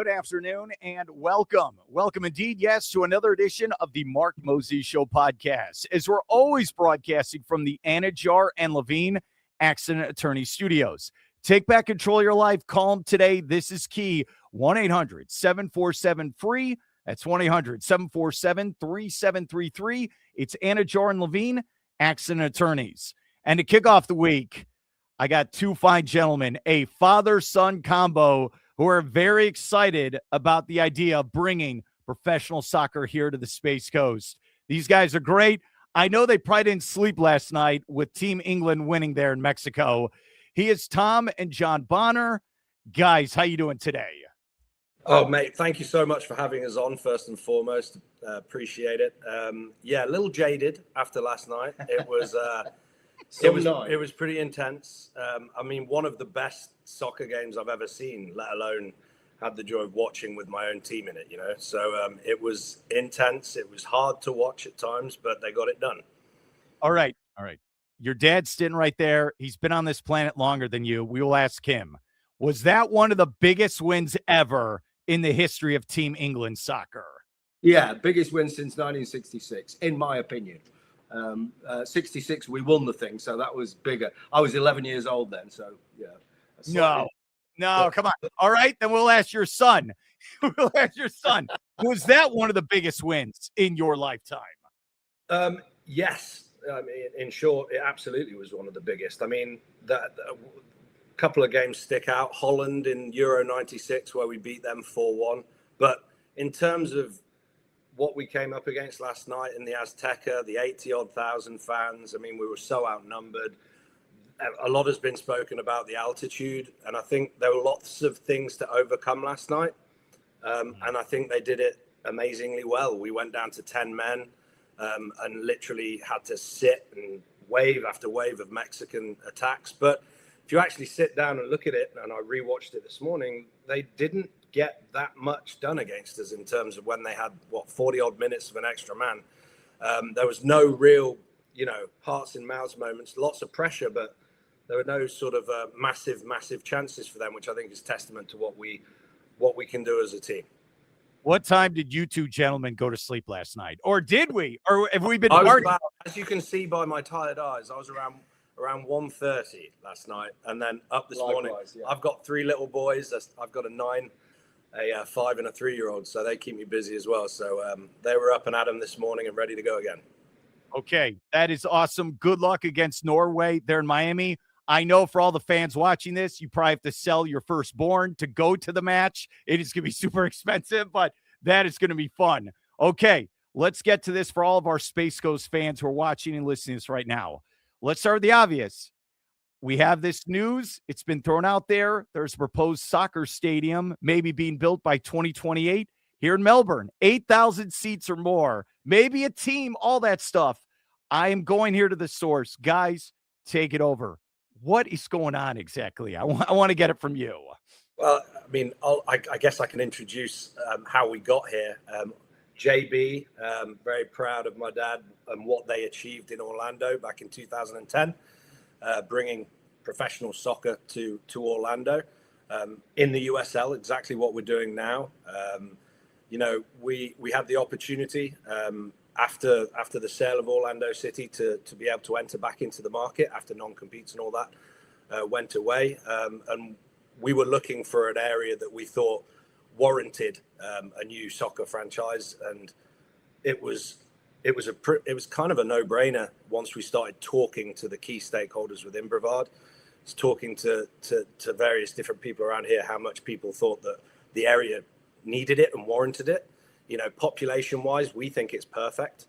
good afternoon, and welcome. Welcome indeed, yes, to another edition of the Mark Mosey Show podcast, as we're always broadcasting from the Anidjar and Levine Accident Attorney Studios. Take back control of your life. Call them today. This is key. 1-800-747-FREE. That's 1-800-747-3733. It's Anidjar and Levine Accident Attorneys. And to kick off the week, I got two fine gentlemen, a father-son combo who are very excited about the idea of bringing professional soccer here to the Space Coast. These guys are great. I know they probably didn't sleep last night with Team England winning there in Mexico. He is Tom and John Bonnor. Guys, how you doing today? Oh, mate, thank you so much for having us on, first and foremost. Appreciate it. Yeah, a little jaded after last night. It was... It was pretty intense. I mean, one of the best soccer games I've ever seen, let alone had the joy of watching with my own team in it, you know. So it was intense. It was hard to watch at times, but they got it done. All right. Your dad's sitting right there. He's been on this planet longer than you. We will ask him. Was that one of the biggest wins ever in the history of Team England soccer? Yeah, biggest win since 1966, in my opinion. 66, we won the thing, so that was bigger. I was 11 years old then, so yeah. No, come on. All right, then we'll ask your son. Was that one of the biggest wins in your lifetime? Yes. I mean, in short, it absolutely was one of the biggest. I mean, a couple of games stick out. Holland in Euro 96, where we beat them 4-1. But in terms of what we came up against last night in the Azteca, the 80-odd thousand fans, I mean, we were so outnumbered. A lot has been spoken about the altitude, and I think there were lots of things to overcome last night. And I think they did it amazingly well. We went down to 10 men and literally had to sit and wave after wave of Mexican attacks. But if you actually sit down and look at it, and I rewatched it this morning, they didn't get that much done against us in terms of when they had 40-odd minutes of an extra man. There was no real, hearts in mouths moments, lots of pressure, but there were no sort of massive chances for them, which I think is testament to what we can do as a team. What time did you two gentlemen go to sleep last night? Or did we? Or have we been partying? As you can see by my tired eyes, I was around 1:30 last night, and then up this morning. Yeah. I've got three little boys. I've got a 9, a 5, and a 3-year-old, so they keep me busy as well. So they were up and at 'em this morning and ready to go again. Okay, that is awesome. Good luck against Norway. They're in Miami. I know for all the fans watching this, you probably have to sell your firstborn to go to the match. It is going to be super expensive, but that is going to be fun. Okay, let's get to this for all of our Space Coast fans who are watching and listening to this right now. Let's start with the obvious. We have this news. It's been thrown out there. There's a proposed soccer stadium maybe being built by 2028 here in Melbourne. 8,000 seats or more. Maybe a team, all that stuff. I am going here to the source. Guys, take it over. What is going on exactly? I want to get it from you. Well, I mean, I guess I can introduce how we got here. JB, very proud of my dad and what they achieved in Orlando back in 2010, bringing professional soccer to Orlando in the USL, exactly what we're doing now. We had the opportunity after the sale of Orlando City to be able to enter back into the market after non-competes and all that went away. And we were looking for an area that we thought warranted a new soccer franchise, and it was kind of a no-brainer once we started talking to the key stakeholders within Brevard. It's talking to various different people around here, how much people thought that the area needed it and warranted it. Population-wise, we think it's perfect.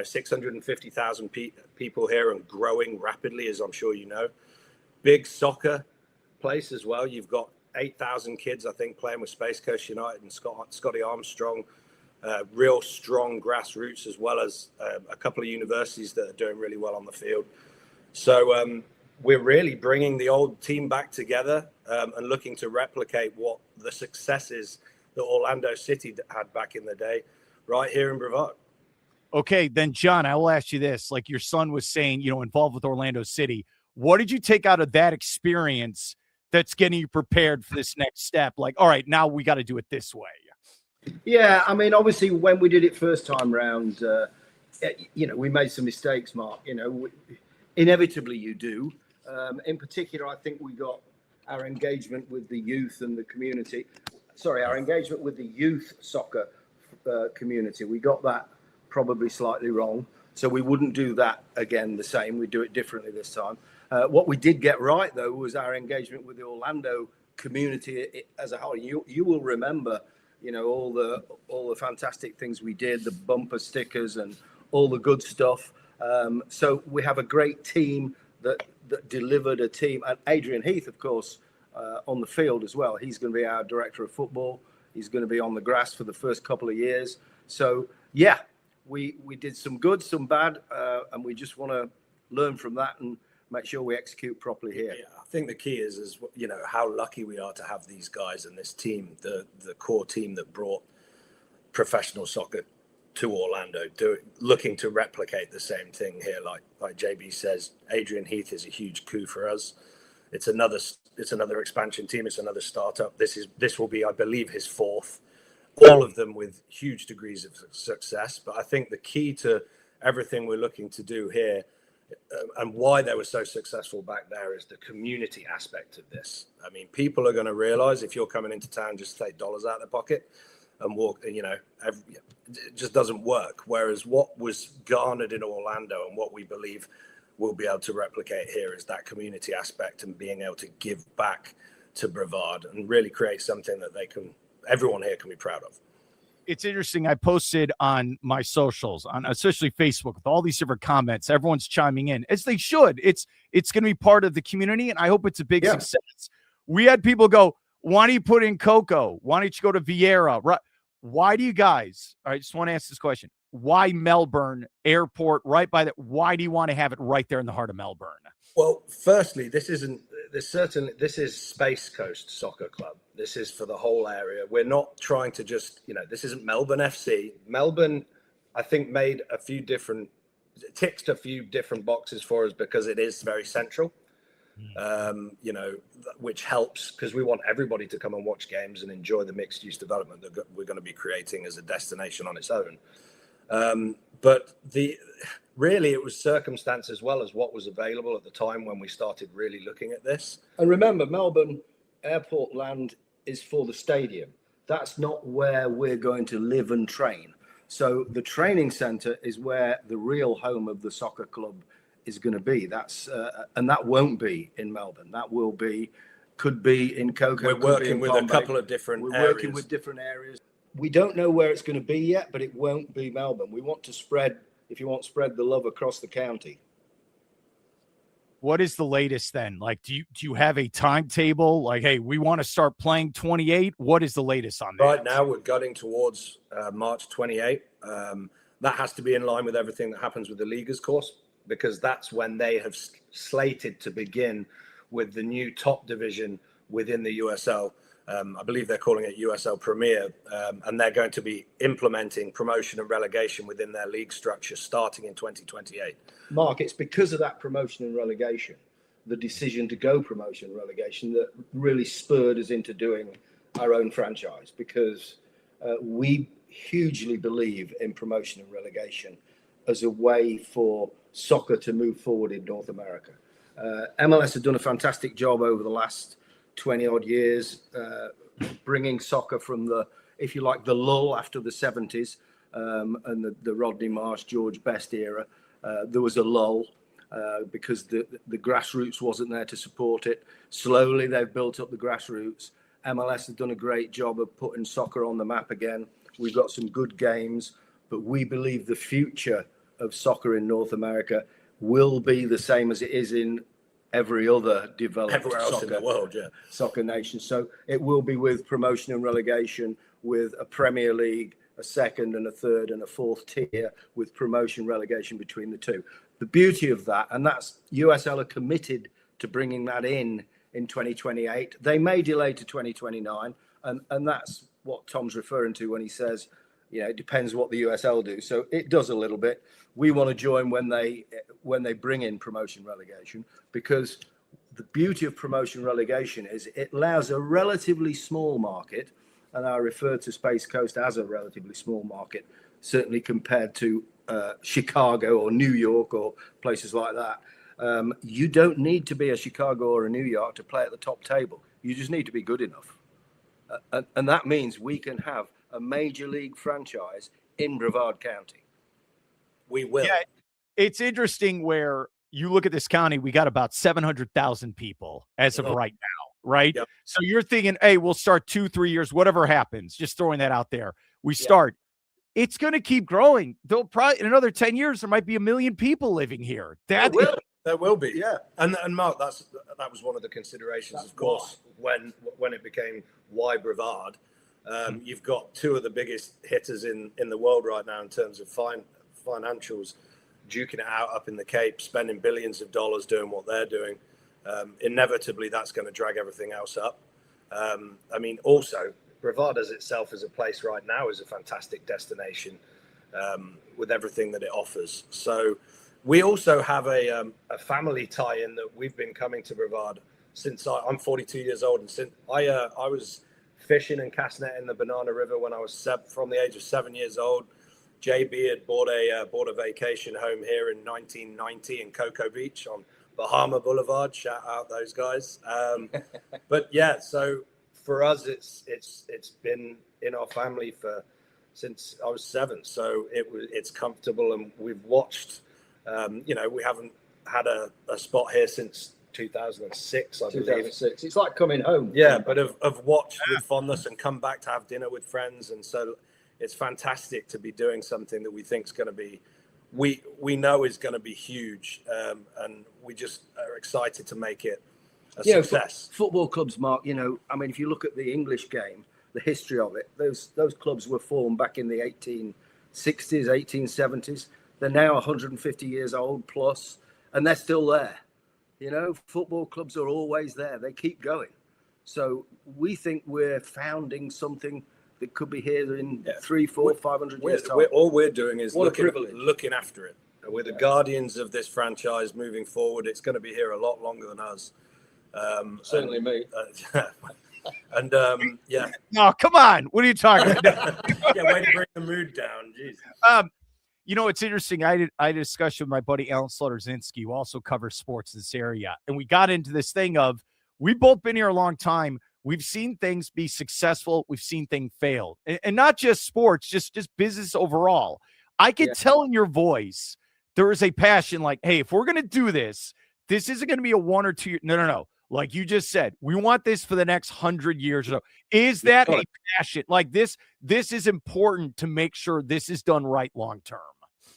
650,000 people here and growing rapidly, as I'm sure you know. Big soccer place as well. You've got 8,000 kids, I think, playing with Space Coast United and Scotty Armstrong. Real strong grassroots, as well as a couple of universities that are doing really well on the field. So we're really bringing the old team back together and looking to replicate what the successes that Orlando City had back in the day right here in Brevard. Okay, then, John, I will ask you this. Like your son was saying, involved with Orlando City. What did you take out of that experience that's getting you prepared for this next step? Like, all right, now we got to do it this way. Yeah, I mean, obviously, when we did it first time round, we made some mistakes, Mark. Inevitably you do. In particular, I think we got our engagement with the youth and the community. Sorry, our engagement with the youth soccer community. We got that probably slightly wrong. So we wouldn't do that again the same. We'd do it differently this time. What we did get right, though, was our engagement with the Orlando community as a whole. You will remember, all the fantastic things we did, the bumper stickers and all the good stuff. So we have a great team that delivered a team. And Adrian Heath, of course, on the field as well. He's going to be our director of football. He's going to be on the grass for the first couple of years. So, yeah, we did some good, some bad, and we just want to learn from that and make sure we execute properly here. Yeah, I think the key is how lucky we are to have these guys and this team, the core team that brought professional soccer to Orlando, looking to replicate the same thing here. Like JB says, Adrian Heath is a huge coup for us. It's another expansion team. It's another startup. This will be, I believe, his fourth. All of them with huge degrees of success. But I think the key to everything we're looking to do here, and why they were so successul back there, is the community aspect of this. I mean, people are going to realize if you're coming into town, just take dollars out of their pocket and walk, it just doesn't work. Whereas what was garnered in Orlando and what we believe we'll be able to replicate here is that community aspect and being able to give back to Brevard and really create something that everyone here can be proud of. It's interesting. I posted on my socials, on especially Facebook, with all these different comments. Everyone's chiming in, as they should. It's going to be part of the community, and I hope it's a big success. We had people go, why don't you put in Coco? Why don't you go to Vieira? Right? Why do you guys, I just want to ask this question. Why Melbourne Airport right by that? Why do you want to have it right there in the heart of Melbourne? Well, firstly, this is Space Coast Soccer Club. This is for the whole area. We're not trying to just, this isn't Melbourne FC. Melbourne, I think, ticked a few different boxes for us because it is very central, which helps because we want everybody to come and watch games and enjoy the mixed use development that we're going to be creating as a destination on its own. But really it was circumstance as well as what was available at the time when we started really looking at this. And remember, Melbourne Airport land is for the stadium. That's not where we're going to live and train. So the training center is where the real home of the soccer club is going to be. And that won't be in Melbourne. That could be in Coco. We're working with a couple of different areas. We're working with different areas. We don't know where it's going to be yet, but it won't be Melbourne. We want to spread the love across the county. What is the latest then? Like, do you have a timetable? Like, hey, we want to start playing 28. What is the latest on that? Right now, we're gutting towards March 28. That has to be in line with everything that happens with the Ligas course, because that's when they have slated to begin with the new top division within the USL. I believe they're calling it USL Premier, and they're going to be implementing promotion and relegation within their league structure starting in 2028. Mark, it's because of that promotion and relegation, the decision to go promotion and relegation, that really spurred us into doing our own franchise, because we hugely believe in promotion and relegation as a way for soccer to move forward in North America. MLS have done a fantastic job over the last 20 odd years, bringing soccer from the lull after the 70s and the Rodney Marsh, George Best era. There was a lull because the grassroots wasn't there to support it. Slowly, they've built up the grassroots. MLS has done a great job of putting soccer on the map again. We've got some good games, but we believe the future of soccer in North America will be the same as it is in every other developed everywhere else in the world, soccer nation. So it will be with promotion and relegation, with a Premier League, a second and a third and a fourth tier, with promotion relegation between the two. The beauty of that, and that's USL are committed to bringing that in 2028. They may delay to 2029, and that's what Tom's referring to when he says, it depends what the USL do. So it does a little bit. We want to join when they bring in promotion relegation, because the beauty of promotion relegation is it allows a relatively small market, and I refer to Space Coast as a relatively small market, certainly compared to Chicago or New York or places like that. You don't need to be a Chicago or a New York to play at the top table. You just need to be good enough. And that means we can have a major league franchise in Brevard County. We will. Yeah, it's interesting where you look at this county, we got about 700,000 people as of right now, right? Yep. So you're thinking, hey, we'll start 2-3 years, whatever happens, just throwing that out there. We start. It's going to keep growing. They'll probably, in another 10 years, there might be 1 million people living here. There will be. Yeah. And Mark, that was one of the considerations, of course, when it became why Brevard. You've got two of the biggest hitters in the world right now in terms of financials, duking it out up in the Cape, spending billions of dollars doing what they're doing. Inevitably, that's going to drag everything else up. I mean, also, Brevard as itself as a place right now is a fantastic destination with everything that it offers. So we also have a family tie-in that we've been coming to Brevard since I'm 42 years old. And since I was fishing and cast net in the Banana River when I was from the age of 7 years old. JB had bought a vacation home here in 1990 in Cocoa Beach on Bahama Boulevard. Shout out those guys. But yeah, so for us, it's been in our family since I was 7. So it's comfortable, and we've watched. We haven't had a spot here since 2006, I believe. 2006. It's like coming home. Yeah, but I've watched with fondness and come back to have dinner with friends, and so it's fantastic to be doing something that we think is going to be, we know is going to be huge, and we just are excited to make it a success. Football clubs, Mark. I mean, if you look at the English game, the history of it, those clubs were formed back in the 1860s, 1870s. They're now 150 years old plus, and they're still there. Football clubs are always there. They keep going. So we think we're founding something that could be here in 300, 400, 500 years time. All we're doing is looking after it. We're the guardians of this franchise moving forward. It's going to be here a lot longer than us. Certainly me. And No, come on. What are you talking about? way to bring the mood down. Jeez. It's interesting. I had a discussion with my buddy Alan Slaughter-Zinski, who also covers sports in this area. And we got into this thing of, we've both been here a long time. We've seen things be successful. We've seen things fail. And not just sports, just business overall. I can tell in your voice, there is a passion like, hey, if we're going to do this, this isn't going to be a 1 or 2 year. No. Like you just said, we want this for the next 100 years or so. Is that a passion? Like this is important to make sure this is done right long term.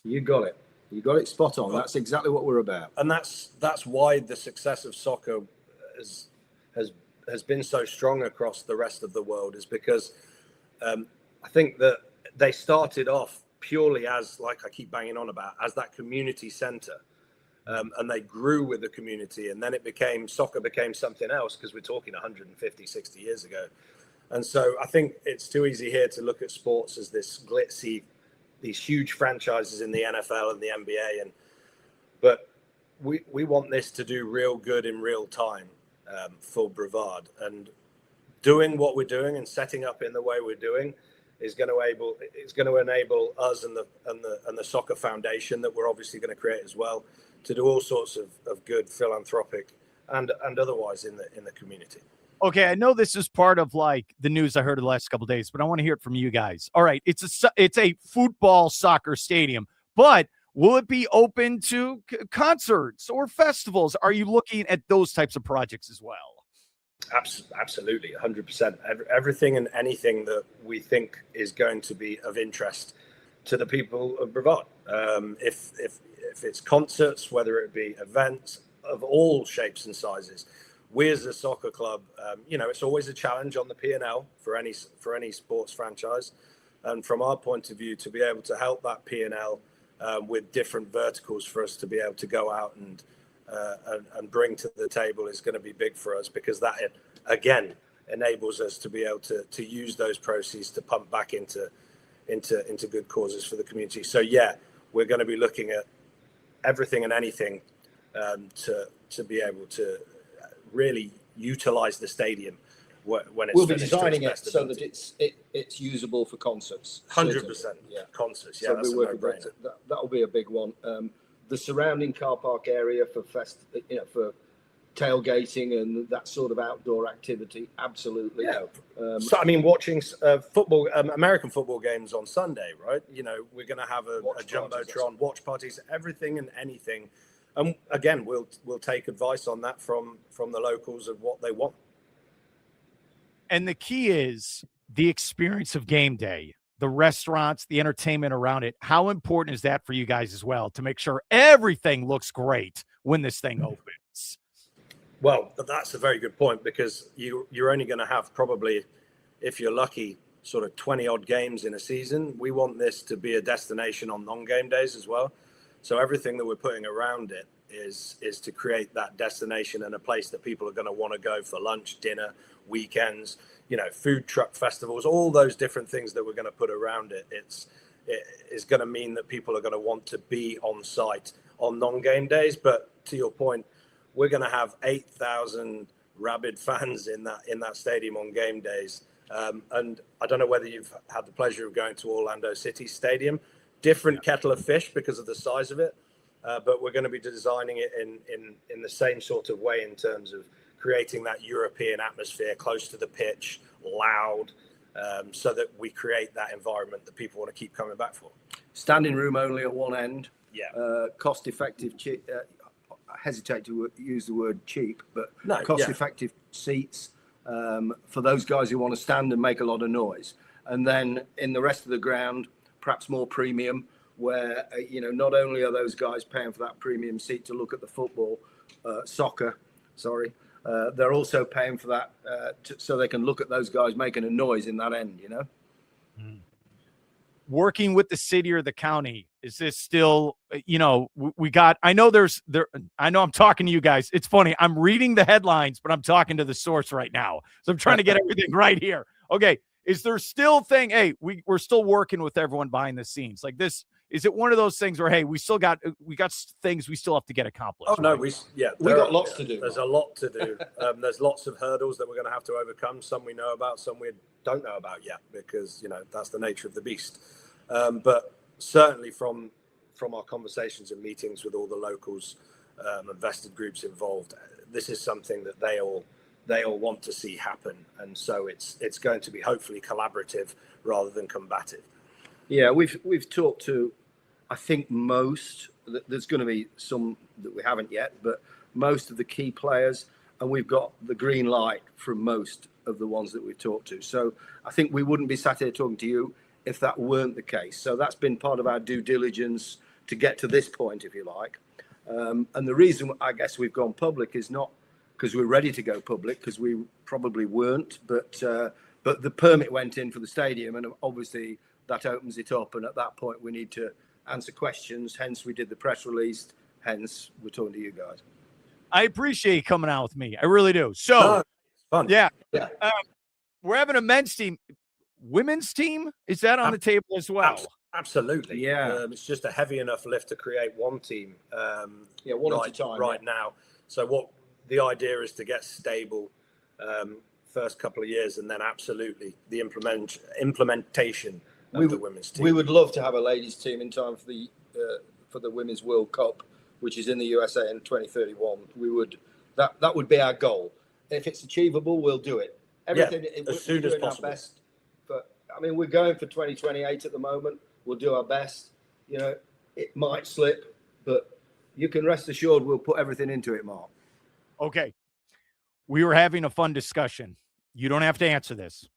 You got it. You got it spot on. That's exactly what we're about. And that's why the success of soccer has been so strong across the rest of the world, is because I think that they started off purely as, like I keep banging on about, as that community center. And they grew with the community, and then soccer became something else, because we're talking 150, 60 years ago. And so I think it's too easy here to look at sports as this glitzy, these huge franchises in the NFL and the NBA. But we want this to do real good in real time for Brevard. And doing what we're doing and setting up in the way we're doing is going to enable us and the Soccer Foundation that we're obviously going to create as well, to do all sorts of good philanthropic and otherwise in the community. Okay, I know this is part of like the news I heard the last couple of days, but I want to hear it from you guys. All right, it's a football soccer stadium, but will it be open to concerts or festivals? Are you looking at those types of projects as well? Absolutely, 100%. Everything and anything that we think is going to be of interest to the people of Brevard. If it's concerts, whether it be events of all shapes and sizes, we as a soccer club, it's always a challenge on the P&L for any sports franchise. And from our point of view, to be able to help that P&L with different verticals for us to be able to go out and bring to the table is going to be big for us, because that, again, enables us to be able to use those proceeds to pump back into good causes for the community. So, yeah, we're going to be looking at everything and anything to be able to really utilize the stadium when it's We'll be finished to its designing it best so ability. that it's usable for concerts. 100%. Yeah. Concerts. Yeah, So that's a we're working no-brainer. that'll be a big one. The surrounding car park area for for tailgating and that sort of outdoor activity, absolutely. Yeah. So I mean, watching football, American football games on Sunday, right? You know, we're going to have a jumbotron, watch parties, everything and anything. And again, we'll take advice on that from the locals of what they want. And the key is the experience of game day, the restaurants, the entertainment around it. How important is that for you guys as well to make sure everything looks great when this thing opens? Well, that's a very good point, because you're only going to have probably, if you're lucky, sort of 20 odd games in a season. We want this to be a destination on non-game days as well. So everything that we're putting around it is to create that destination and a place that people are going to want to go for lunch, dinner, weekends, you know, food truck festivals, all those different things that we're going to put around it. It is going to mean that people are going to want to be on site on non-game days. But to your point, we're going to have 8,000 rabid fans in that stadium on game days. And I don't know whether you've had the pleasure of going to Orlando City Stadium. Different kettle of fish because of the size of it. But we're going to be designing it in the same sort of way in terms of creating that European atmosphere, close to the pitch, loud, so that we create that environment that people want to keep coming back for. Standing room only at one end. Yeah. Cost effective. I hesitate to use the word cheap, but No, cost-effective seats for those guys who want to stand and make a lot of noise. And then in the rest of the ground, perhaps more premium, where not only are those guys paying for that premium seat to look at the soccer, they're also paying for that so they can look at those guys making a noise in that end. Working with the city or the county, is this still, I know I'm talking to you guys. It's funny. I'm reading the headlines, but I'm talking to the source right now. So I'm trying to get everything right here. Okay. Is there still we're still working with everyone behind the scenes like this? Is it one of those things where, hey, we got things we still have to get accomplished? Oh no, right? we got lots to do. There's a lot to do. There's lots of hurdles that we're going to have to overcome. Some we know about, some we don't know about yet, because that's the nature of the beast. But certainly from our conversations and meetings with all the locals, invested groups involved, this is something that they all want to see happen, and so it's going to be hopefully collaborative rather than combative. Yeah, we've talked to, I think there's going to be some that we haven't yet, but most of the key players, and we've got the green light from most of the ones that we've talked to. So I think we wouldn't be sat here talking to you if that weren't the case. So that's been part of our due diligence to get to this point, if you like. And the reason I guess we've gone public is not because we're ready to go public, because we probably weren't, but the permit went in for the stadium, and obviously that opens it up. And at that point, we need to answer questions. Hence, we did the press release. Hence, we're talking to you guys. I appreciate you coming out with me. I really do. So, fun. Yeah. We're having a men's team. Women's team, is that on the table as well? Absolutely. Yeah. It's just a heavy enough lift to create one team. One at a time right now. So what the idea is to get stable first couple of years, and then absolutely the implementation of the women's team. We would love to have a ladies team in time for the Women's World Cup, which is in the USA in 2031. That would be our goal. If it's achievable, we'll do it. Everything as soon as possible. Our best. But we're going for 2028 at the moment. We'll do our best. It might slip, but you can rest assured we'll put everything into it, Mark. Okay. We were having a fun discussion. You don't have to answer this.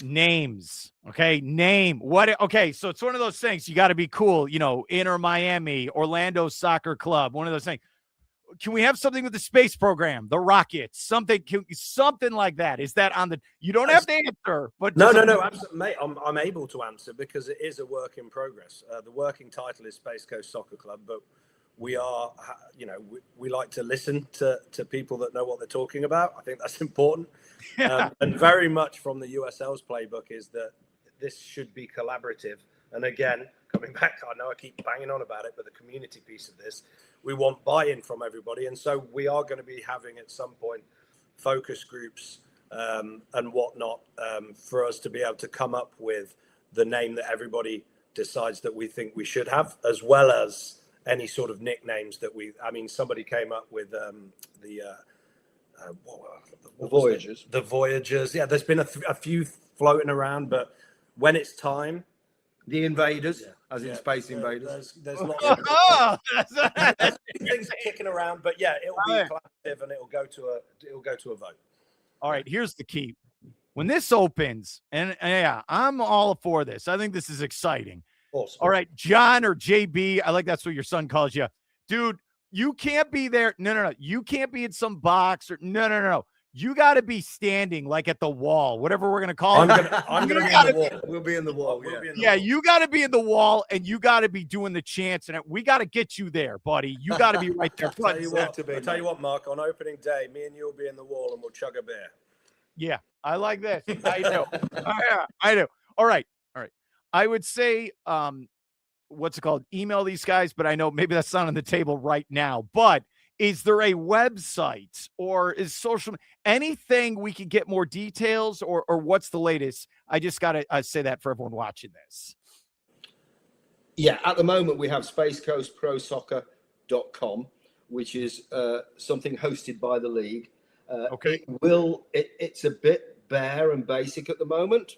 Names. Okay. Name. What? Okay. So it's one of those things. You got to be cool. Inter Miami, Orlando Soccer Club, one of those things. Can we have something with the space program, the Rockets, something like that? Is that on the? You don't have to answer, but no. Absolutely, mate, I'm able to answer because it is a work in progress. The working title is Space Coast Soccer Club, but we are, we like to listen to people that know what they're talking about. I think that's important, and very much from the USL's playbook is that this should be collaborative. And again, coming back, I know I keep banging on about it, but the community piece of this, we want buy-in from everybody. And so we are going to be having at some point focus groups, and whatnot, for us to be able to come up with the name that everybody decides that we think we should have, as well as any sort of nicknames that somebody came up with the Voyagers. The Voyagers. Yeah, there's been a few floating around, but when it's time, the Invaders, as in Space Invaders. There's lots of That's things kicking around, but yeah, it'll be collaborative and it'll go to a vote. all right. Here's the key: when this opens, and yeah, I'm all for this. I think this is exciting. Awesome. All right, John or JB, I like that's what your son calls you, dude. You can't be there. No. You can't be in some box or no. You got to be standing like at the wall, whatever we're gonna call it. I'm gonna be in the wall. We'll be in the wall. You got to be in the wall, and you got to be doing the chants, and we got to get you there, buddy. You got to be right there. I'll tell you what, Mark. On opening day, me and you will be in the wall, and we'll chug a beer. Yeah, I like this. I do. I do. All right. I would say, what's it called? Email these guys, but I know maybe that's not on the table right now. But is there a website or is social anything we can get more details or what's the latest? I just got to say that for everyone watching this. Yeah, at the moment we have spacecoastprosoccer.com, which is something hosted by the league. Okay. It's a bit bare and basic at the moment,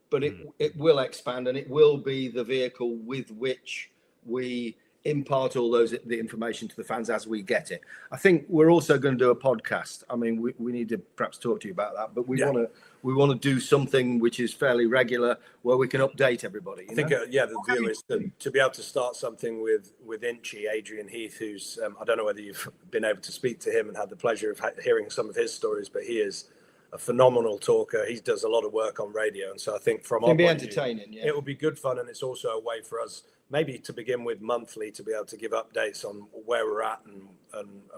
but it will expand, and it will be the vehicle with which we impart all the information to the fans as we get it. I think we're also going to do a podcast. I mean, we need to perhaps talk to you about that, but we want to do something which is fairly regular where we can update everybody. I think the view is to be able to start something with Inchy, Adrian Heath, who's I don't know whether you've been able to speak to him and had the pleasure of hearing some of his stories, but he is a phenomenal talker. He does a lot of work on radio, and so I think from our point of view, it will be good fun, and it's also a way for us maybe to begin with monthly to be able to give updates on where we're at and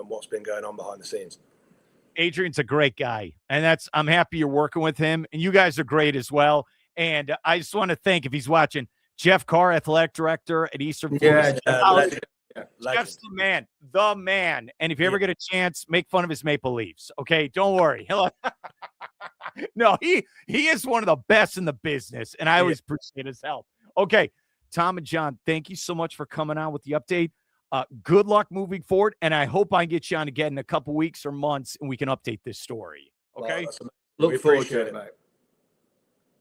what's been going on behind the scenes. Adrian's a great guy, and I'm happy you're working with him, and you guys are great as well. And I just want to thank, if he's watching, Jeff Carr, athletic director at Eastern Florida. Jeff's the man. And if you ever get a chance, make fun of his Maple Leafs. Okay, don't worry. No, he is one of the best in the business, and I always appreciate his help. Okay, Tom and John, thank you so much for coming on with the update. Good luck moving forward, and I hope I can get you on again in a couple weeks or months, and we can update this story. Okay? Look forward to it, mate.